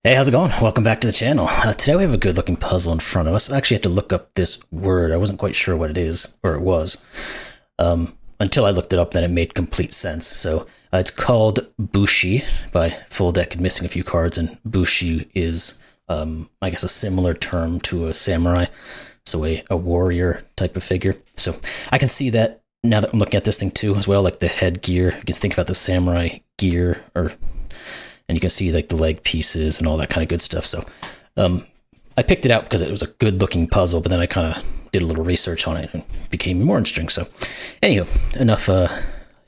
Hey, how's it going? Welcome back to the channel. Today we have a good looking puzzle in front of us. I actually had to look up this word. I wasn't quite sure what it is, or it was. Until I looked it up, then it made complete sense. So it's called Bushi by FullDeck and missing a few cards, and Bushi is, I guess, a similar term to a samurai, so a warrior type of figure. So I can see that now that I'm looking at this thing too as well, like the headgear. You can think about the samurai gear, and you can see like the leg pieces and all that kind of good stuff. So I picked it out because it was a good looking puzzle, but then I kind of did a little research on it and it became more interesting. So anywho, enough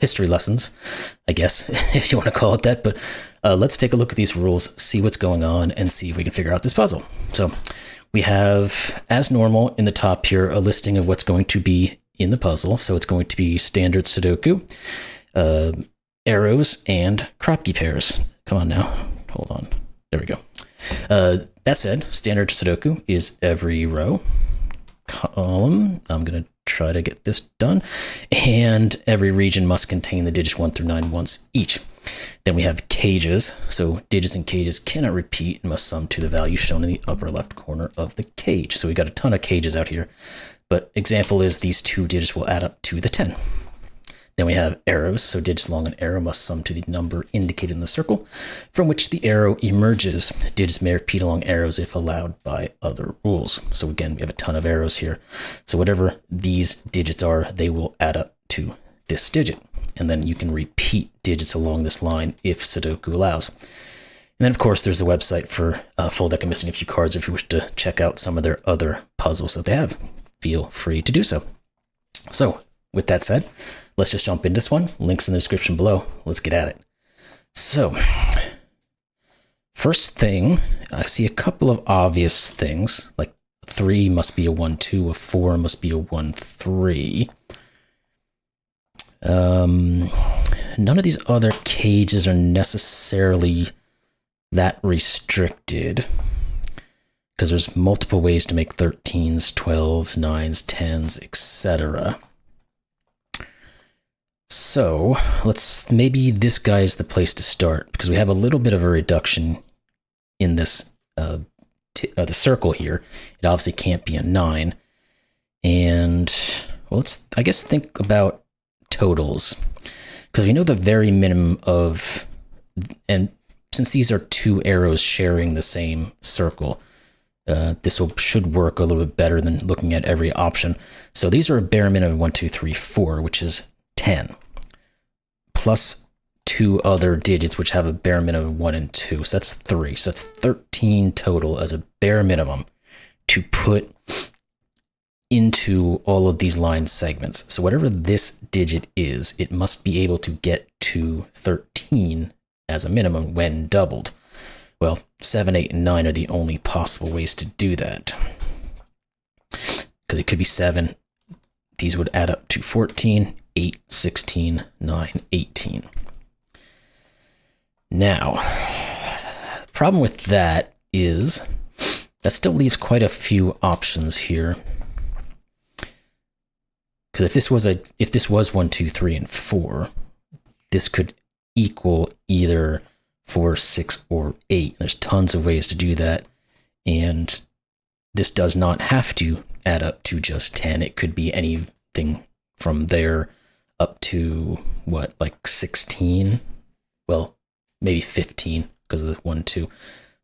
history lessons, I guess, if you want to call it that. But let's take a look at these rules, see what's going on, and see if we can figure out this puzzle. So we have, as normal, in the top here, a listing of what's going to be in the puzzle. So it's going to be standard Sudoku, arrows, and Kropki pairs. Come on now. Hold on. There we go. That said, standard Sudoku is every row, column. I'm going to try to get this done. And every region must contain the digits 1 through 9 once each. Then we have cages. So digits and cages cannot repeat and must sum to the value shown in the upper left corner of the cage. So we got a ton of cages out here. But example is these two digits will add up to the 10. Then we have arrows, so digits along an arrow must sum to the number indicated in the circle from which the arrow emerges. Digits may repeat along arrows if allowed by other rules. So again, we have a ton of arrows here. So whatever these digits are, they will add up to this digit. And then you can repeat digits along this line if Sudoku allows. And then, of course, there's a website for FullDeck and missing a few cards if you wish to check out some of their other puzzles that they have. Feel free to do so. So, with that said, let's just jump into this one. Links in the description below. Let's get at it. So, first thing, I see a couple of obvious things, like 3 must be a 1-2, a 4 must be a 1-3. None of these other cages are necessarily that restricted, because there's multiple ways to make 13s, 12s, 9s, 10s, etc. So maybe this guy is the place to start, because we have a little bit of a reduction in this, the circle here. It obviously can't be a 9. And well, let's, I guess, think about totals, because we know the very minimum of, and since these are two arrows sharing the same circle, this should work a little bit better than looking at every option. So these are a bare minimum of 1, 2, 3, 4, which is 10, plus 2 other digits which have a bare minimum of 1 and 2. So that's 3. So that's 13 total as a bare minimum to put into all of these line segments. So whatever this digit is, it must be able to get to 13 as a minimum when doubled. Well, 7, 8, and 9 are the only possible ways to do that. Because it could be 7. These would add up to 14, 8, 16, 9, 18. Now, the problem with that is that still leaves quite a few options here. Because if this was 1, 2, 3, and 4, this could equal either 4, 6, or 8. There's tons of ways to do that, and this does not have to add up to just 10. It could be anything from there up to, what, like 16? Well, maybe 15 because of the 1, 2. So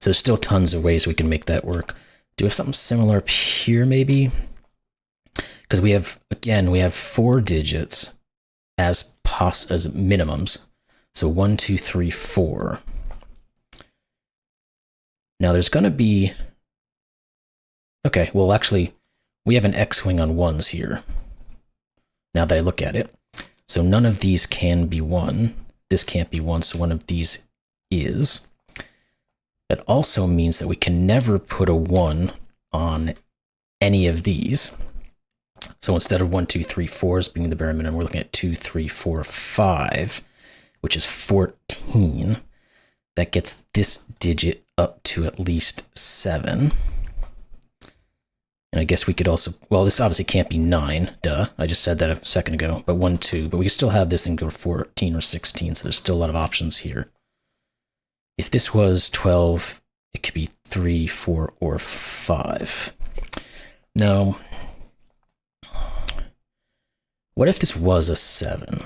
there's still tons of ways we can make that work. Do we have something similar up here, maybe? Because we have, again, we have 4 digits as minimums. So 1, 2, 3, 4. Now there's going to be, okay, well actually, we have an X-wing on 1s here, now that I look at it. So none of these can be 1. This can't be 1, so one of these is. That also means that we can never put a 1 on any of these. So instead of 1, 2, 3, 4s being the bare minimum, we're looking at 2, 3, 4, 5, which is 14. That gets this digit up to at least 7. And I guess we could also, well, this obviously can't be 9, duh. I just said that a second ago, but 1, 2. But we can still have this thing go to 14 or 16, so there's still a lot of options here. If this was 12, it could be 3, 4, or 5. Now, what if this was a 7?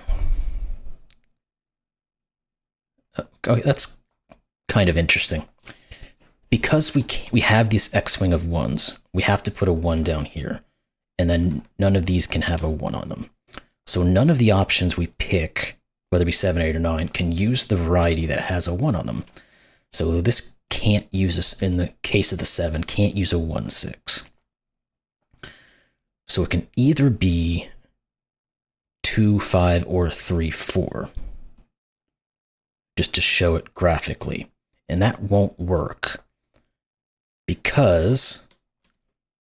Okay, that's kind of interesting. Because we have this X-wing of 1s, we have to put a 1 down here, and then none of these can have a 1 on them. So none of the options we pick, whether it be 7, 8, or 9, can use the variety that has a 1 on them. So this can't use this, in the case of the 7, can't use a 1, 6. So it can either be 2, 5, or 3, 4. Just to show it graphically. And that won't work. Because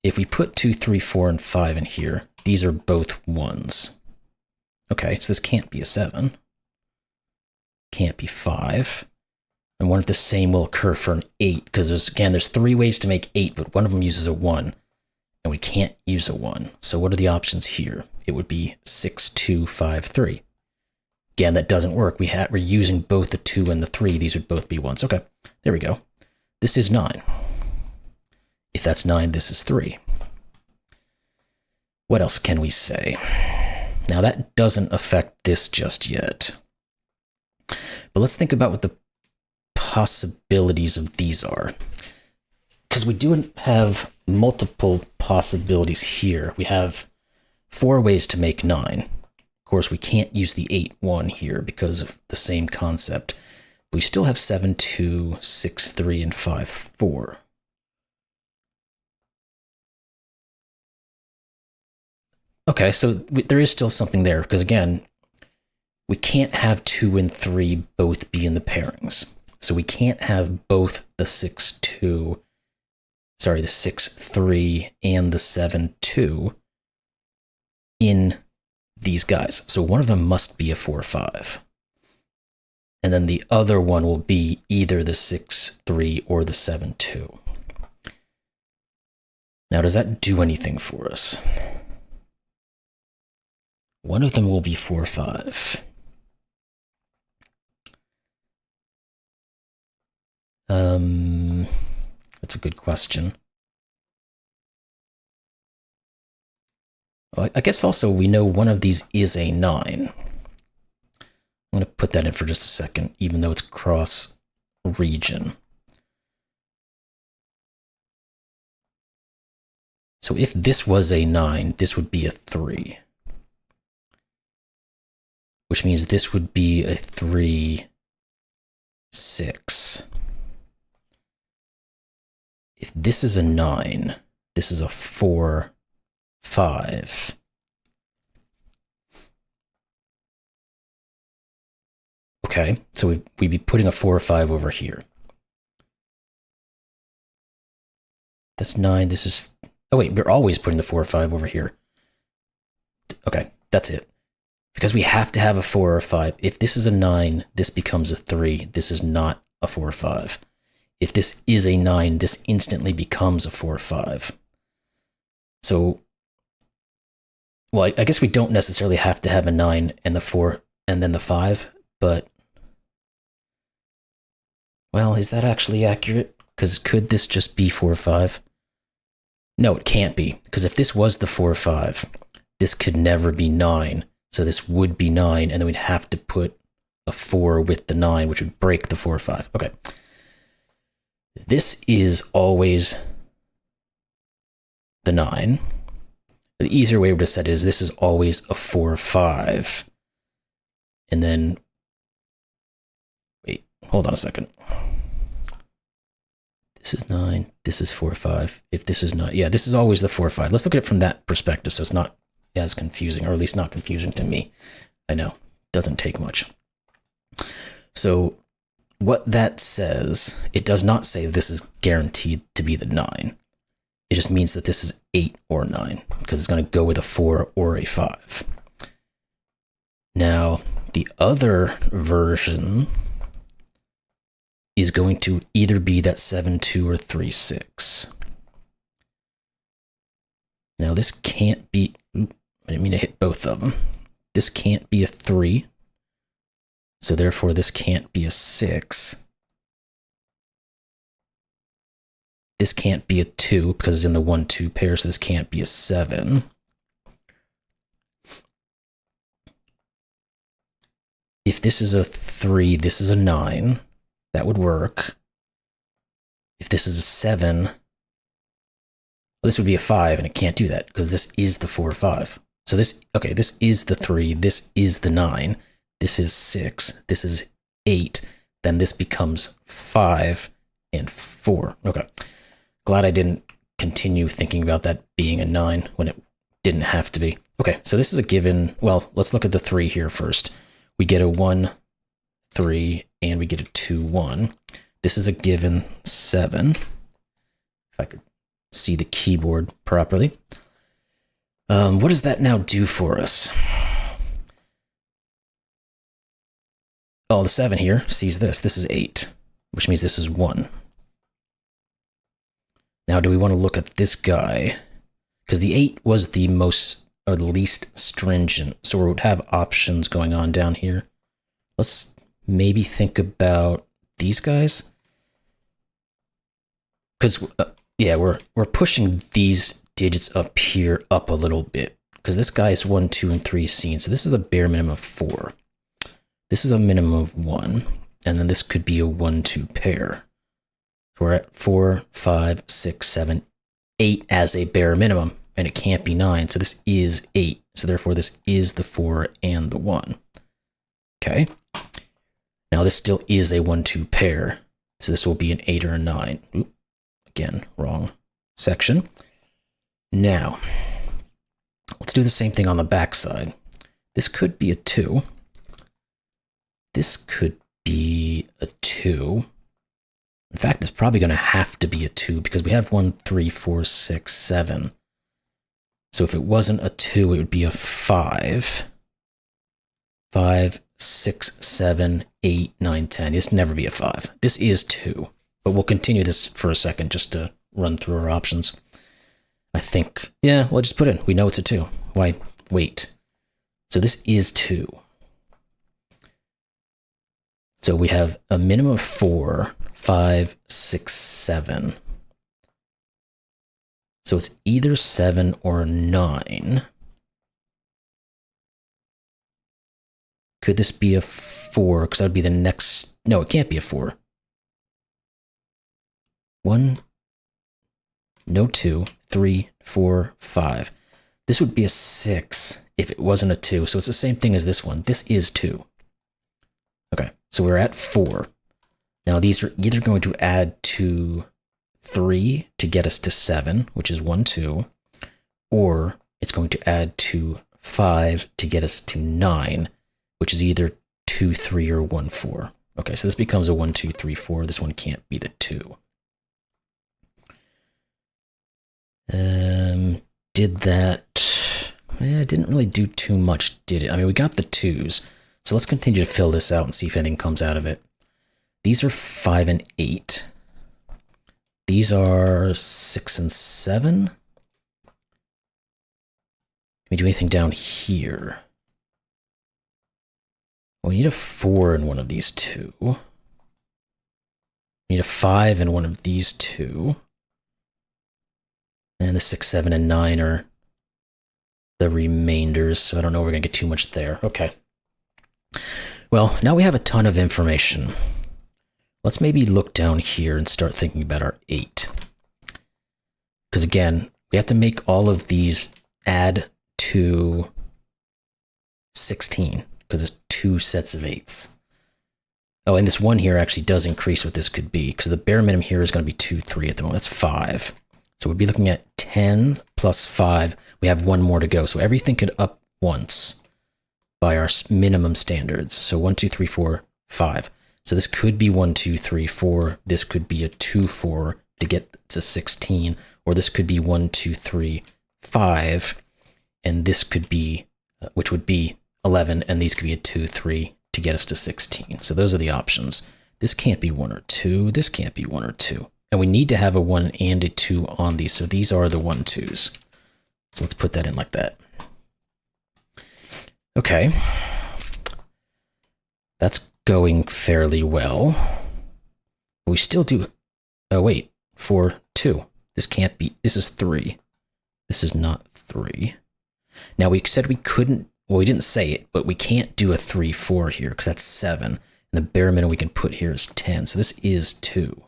if we put 2, 3, 4, and 5 in here, these are both 1s. Okay, so this can't be a 7. Can't be 5. And one of the same will occur for an 8, because there's 3 ways to make 8, but one of them uses a 1. And we can't use a 1. So what are the options here? It would be 6, 2, 5, 3. Again, that doesn't work. We're using both the 2 and the 3. These would both be 1s. Okay, there we go. This is 9. If that's 9, this is 3. What else can we say? Now, that doesn't affect this just yet. But let's think about what the possibilities of these are. Because we do have multiple possibilities here. We have 4 ways to make 9. Of course, we can't use the 8, 1 here because of the same concept. We still have 7, 2, 6, 3, and 5, 4. Okay, so there is still something there, because again, we can't have 2 and 3 both be in the pairings. So we can't have both the 6, 2, the 6, 3, and the 7, 2 in these guys. So one of them must be a 4, 5. And then the other one will be either the 6, 3, or the 7, 2. Now, does that do anything for us? One of them will be 4, 5. That's a good question. Well, I guess also we know one of these is a 9. I'm going to put that in for just a second, even though it's cross region. So if this was a 9, this would be a 3. Which means this would be a 3, 6. If this is a 9, this is a 4, 5. Okay, so we'd be putting a 4 or 5 over here. That's 9, this is... Oh wait, we're always putting the 4 or 5 over here. Okay, that's it. Because we have to have a 4 or 5. If this is a 9, this becomes a 3. This is not a 4 or 5. If this is a 9, this instantly becomes a 4 or 5. So, well, I guess we don't necessarily have to have a 9 and the 4 and then the 5, but... Well, is that actually accurate? Because could this just be 4 or 5? No, it can't be. Because if this was the 4 or 5, this could never be 9. So this would be 9, and then we'd have to put a 4 with the 9, which would break the 4 or 5. Okay. This is always the 9. The easier way to set it is this is always a 4 or 5. And then, wait, hold on a second. This is 9, this is 4 or 5. If this is 9, yeah, this is always the 4 or 5. Let's look at it from that perspective so it's not as confusing, or at least not confusing to me. I know, doesn't take much. So what that says, it does not say this is guaranteed to be the 9. It just means that this is 8 or 9, because it's going to go with a 4 or a 5. Now, the other version is going to either be that 7, 2, or 3, 6. Now, this can't be... I didn't mean to hit both of them. This can't be a 3. So therefore, this can't be a 6. This can't be a 2 because it's in the 1, 2 pair, so this can't be a 7. If this is a 3, this is a 9. That would work. If this is a 7, well, this would be a 5, and it can't do that because this is the 4, 5. So this is the 3, this is the 9, this is 6, this is 8, then this becomes 5 and 4. Okay. Glad I didn't continue thinking about that being a 9 when it didn't have to be. Okay, so this is a given. Well, let's look at the 3 here first. We get a 1, 3, and we get a 2, 1. This is a given 7. If I could see the keyboard properly. What does that now do for us? Oh, the 7 here sees this. This is 8, which means this is 1. Now, do we want to look at this guy? Because the 8 was the most, or the least stringent, so we would have options going on down here. Let's maybe think about these guys. Because, yeah, we're pushing these digits up here up a little bit. Because this guy is 1, 2, and 3 seen, so this is the bare minimum of 4. This is a minimum of 1, and then this could be a 1, 2 pair. So we're at 4, 5, 6, 7, 8 as a bare minimum, and it can't be 9, so this is 8. So therefore this is the 4 and the 1. Okay. Now this still is a 1, 2 pair, so this will be an 8 or a 9. Oop, again, wrong section. Now, let's do the same thing on the back side. This could be a 2. This could be a 2. In fact, it's probably going to have to be a 2 because we have 1, 3, 4, 6, 7. So if it wasn't a 2, it would be a 5. 5, 6, 7, 8, 9, 10. This never be a 5. This is 2. But we'll continue this for a second just to run through our options. I think, yeah, we'll just put in. We know it's a 2. Why wait? So this is 2. So we have a minimum of 4, 5, 6, 7. So it's either 7 or 9. Could this be a 4? Because that would be the next... No, it can't be a 4. 1, no 2, 3, 4, 5. This would be a 6 if it wasn't a 2. So it's the same thing as this one. This is 2. Okay, so we're at 4. Now these are either going to add to 3 to get us to 7, which is 1, 2, or it's going to add to 5 to get us to 9, which is either 2, 3, or 1, 4. Okay, so this becomes a 1, 2, 3, 4. This one can't be the 2. Did that... it didn't really do too much, did it? I mean, we got the 2s, so let's continue to fill this out and see if anything comes out of it. These are 5 and 8. These are 6 and 7. Can we do anything down here? Well, we need a 4 in one of these two. We need a 5 in one of these two. And the 6, 7, and 9 are the remainders, so I don't know if we're going to get too much there. Okay. Well, now we have a ton of information. Let's maybe look down here and start thinking about our 8. Because again, we have to make all of these add to 16, because it's 2 sets of 8s. Oh, and this 1 here actually does increase what this could be, because the bare minimum here is going to be 2, 3 at the moment. That's 5. So we'd be looking at 10 plus 5. We have 1 more to go. So everything could up once by our minimum standards. So 1, 2, 3, 4, 5. So this could be 1, 2, 3, 4. This could be a 2, 4 to get to 16. Or this could be 1, 2, 3, 5. And this could be, which would be 11. And these could be a 2, 3 to get us to 16. So those are the options. This can't be 1 or 2. This can't be 1 or 2. And we need to have a 1 and a 2 on these. So these are the 1, 2s. So let's put that in like that. Okay. That's going fairly well. We still do... Oh, wait. 4, 2. This can't be, this is 3. This is not 3. Now we said we couldn't, well, we didn't say it, but we can't do a 3, 4 here because that's 7. And the bare minimum we can put here is 10. So this is 2.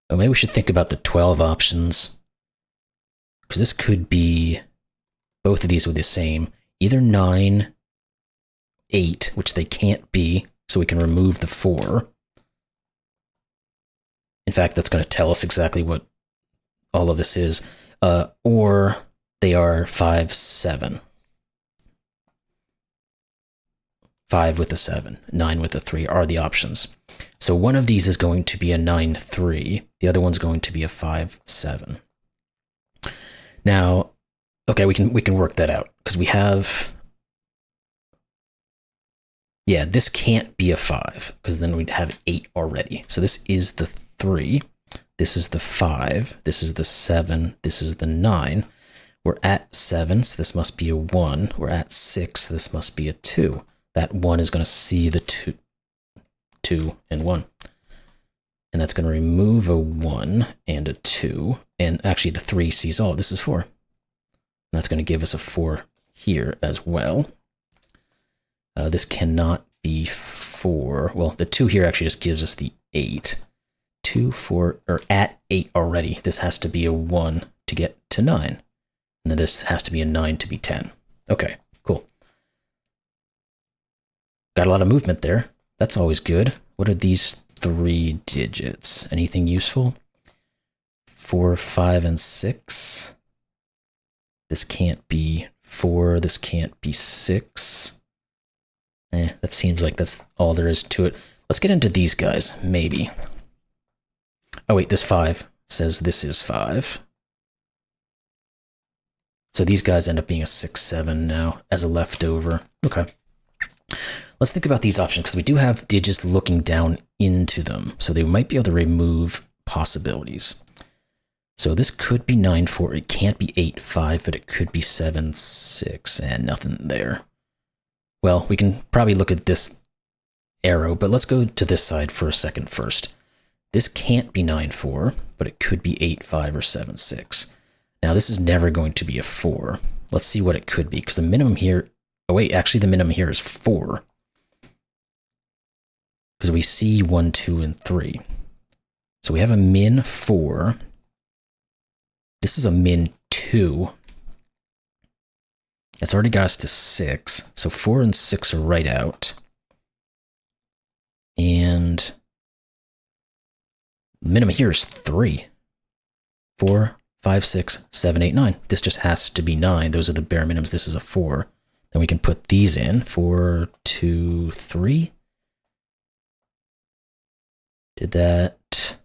Well, maybe we should think about the 12 options, because this could be, both of these were the same, either 9, 8, which they can't be, so we can remove the 4. In fact, that's going to tell us exactly what all of this is. Or they are 5, 7. 5 with a 7, 9 with a 3 are the options. So one of these is going to be a 9, 3. The other one's going to be a 5, 7. Now, okay, we can work that out because we have, yeah, this can't be a 5 because then we'd have 8 already. So this is the 3. This is the 5. This is the 7. This is the 9. We're at 7, so this must be a 1. We're at 6, so this must be a 2. That 1 is going to see the 2 and 1. And that's going to remove a 1 and a 2. And actually the 3 sees all. This is 4. And that's going to give us a 4 here as well. This cannot be 4. Well, the 2 here actually just gives us the 8. 2, 4, or at 8 already. This has to be a 1 to get to 9. And then this has to be a 9 to be 10. Okay, cool. Got a lot of movement there. That's always good. What are these 3 digits? Anything useful? 4, 5, and 6. This can't be 4. This can't be 6. That seems like that's all there is to it. Let's get into these guys, maybe. Oh wait, this 5 says this is 5. So these guys end up being a 6, 7 now as a leftover. Okay. Let's think about these options because we do have digits looking down into them. So they might be able to remove possibilities. So this could be 9, 4. It can't be 8, 5, but it could be 7, 6, and nothing there. Well, we can probably look at this arrow, but let's go to this side for a second first. This can't be 9, 4, but it could be 8, 5, or 7, 6. Now this is never going to be a 4. Let's see what it could be, because the minimum here, oh wait, actually the minimum here is 4. Because we see 1, 2, and 3. So we have a min 4. This is a min 2. It's already got us to 6. So 4 and 6 are right out. And the minimum here is 3. 4, 5, 6, 7, 8, 9. This just has to be 9. Those are the bare minimums. This is a 4. Then we can put these in. 4, 2, 3. Did that?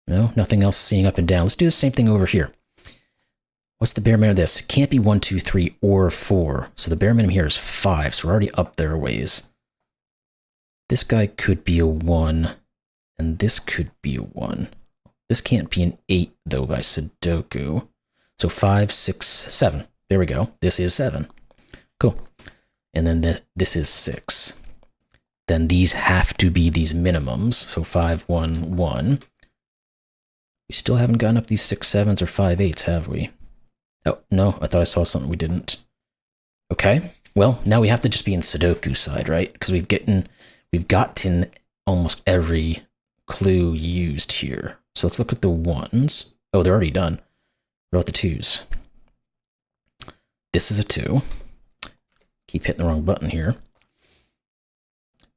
No, nothing else seeing up and down. Let's do the same thing over here. What's the bare minimum of this? It can't be 1, 2, 3, or 4. So the bare minimum here is 5. So we're already up there a ways. This guy could be a 1, and this could be a 1. This can't be an 8, though, by Sudoku. So 5, 6, 7. There we go. This is 7. Cool. And then this is 6. Then these have to be these minimums. So 5, 1, 1. We still haven't gotten up these 6, 7s or 5, 8s, have we? Oh, no, I thought I saw something we didn't. Okay, well, now we have to just be in Sudoku side, right? Because we've gotten almost every clue used here. So let's look at the 1s. Oh, they're already done. What about the 2s? This is a 2. Keep hitting the wrong button here.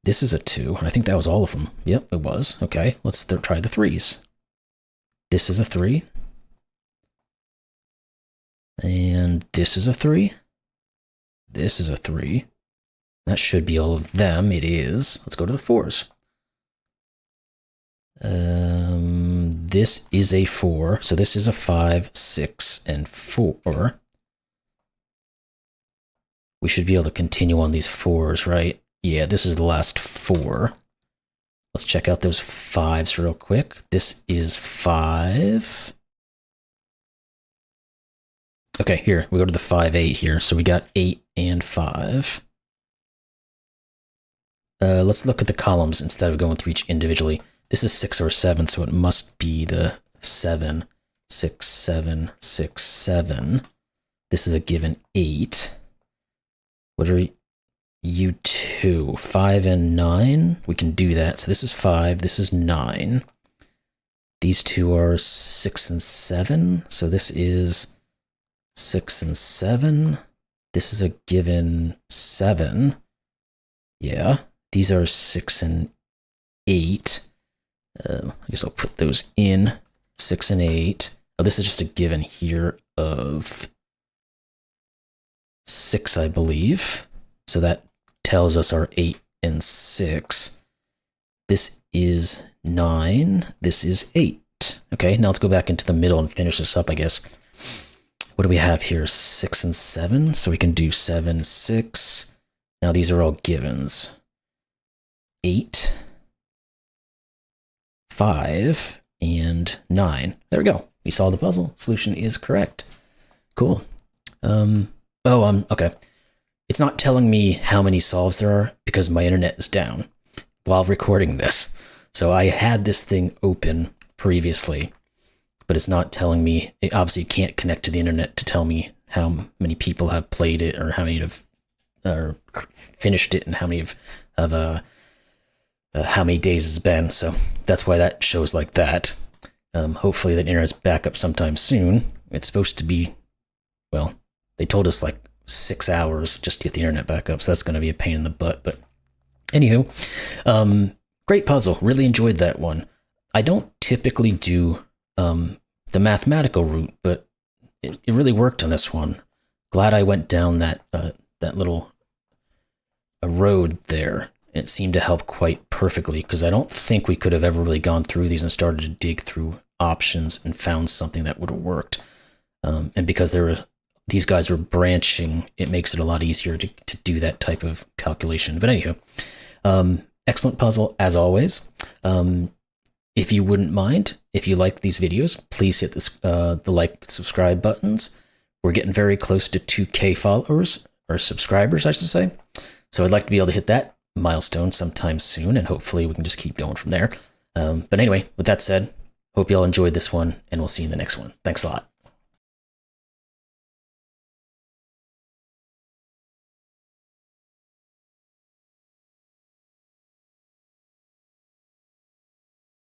This is a 2, and I think that was all of them. Yep, it was. Okay, let's try the 3s. This is a 3. And this is a 3. This is a 3. That should be all of them. It is. Let's go to the 4s. This is a 4. So this is a 5, 6, and 4. We should be able to continue on these 4s, right? Yeah, this is the last 4. Let's check out those 5s real quick. This is 5. Okay, here, we go to the 5, 8 here. So we got 8 and 5. let's look at the columns instead of going through each individually. This is 6 or 7, so it must be the 7, 6, 7, 6, 7. This is a given 8. What are you 2? 5 and 9? We can do that. So this is 5, this is 9. These two are 6 and 7. So this is 6 and 7. This is a given 7. Yeah. These are 6 and 8. I guess I'll put those in. 6 and 8. Oh, this is just a given here of 6, I believe. So that tells us our 8 and 6. This is 9. This is 8. Okay, now let's go back into the middle and finish this up, I guess. What do we have here? 6 and 7. So we can do 7, 6. Now these are all givens. 8, 5, and 9. There we go. We solved the puzzle. Solution is correct. Cool. Okay. It's not telling me how many solves there are because my internet is down while recording this. So I had this thing open previously, but it's not telling me. It obviously can't connect to the internet to tell me how many people have played it or how many have finished it and how many how many days it's been. So that's why that shows like that. Hopefully the internet's back up sometime soon. It's supposed to be, well, they told us like 6 hours just to get the internet back up. So that's going to be a pain in the butt. But anywho, great puzzle. Really enjoyed that one. I don't typically do the mathematical route, but it really worked on this one. Glad I went down that little road there. It seemed to help quite perfectly because I don't think we could have ever really gone through these and started to dig through options and found something that would have worked. And because these guys were branching, it makes it a lot easier to do that type of calculation. But anywho, excellent puzzle as always. If you wouldn't mind, if you like these videos, please hit the like, subscribe buttons. We're getting very close to 2K followers, or subscribers, I should say. So I'd like to be able to hit that milestone sometime soon, and hopefully we can just keep going from there. But anyway, with that said, hope you all enjoyed this one, and we'll see you in the next one. Thanks a lot.